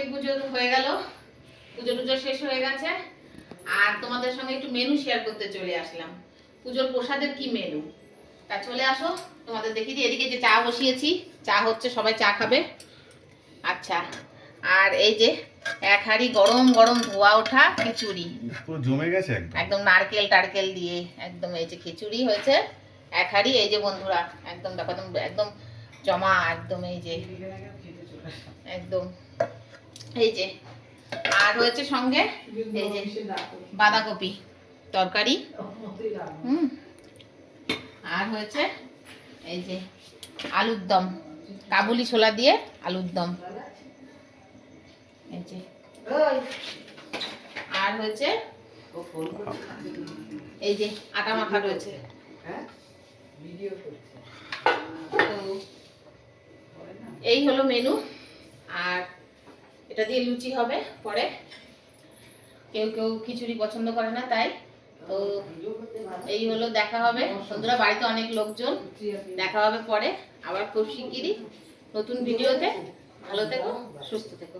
কার্তিক পুজো হয়ে গেল, পুজো টুজো শেষ হয়ে গেছে, আর তোমাদের সঙ্গে একটু মেনু শেয়ার করতে চলে আসলাম। পুজোর প্রসাদের কি মেনু, তা চলে আসো তোমাদের দেখিয়ে দিই। এদিকে যে চা বসিয়েছি, চা হচ্ছে, সবাই চা খাবে। আচ্ছা, আর এই যে এক হাঁড়ি গরম গরম ধোয়া ওঠা খিচুড়ি, পুরো জমে গেছে একদম নারকেল টারকেল দিয়ে একদম এই যে খিচুড়ি হয়েছে এক হাঁড়ি। এই যে বন্ধুরা একদম দেখো, একদম একদম জমা, একদম এই যে একদম এই যে। আর হয়েছে সঙ্গে এই যে বাঁধাকপি তরকারি, আর হয়েছে এই যে আলুর দম, কাবুলি ছোলা দিয়ে আলুর দম, এই যে। আর হয়েছে এই যে আটা মাখা রয়েছে। তো এই হলো মেনু, আর এটা দিয়ে লুচি হবে পরে। কেউ কেউ খিচুড়ি পছন্দ করে না, তাই তো এই হলো। দেখা হবে বন্ধুরা, বাড়িতে অনেক লোকজন, দেখা হবে পরে আবার খুব শিগগিরই নতুন ভিডিওতে। ভালো থেকো, সুস্থ থেকো।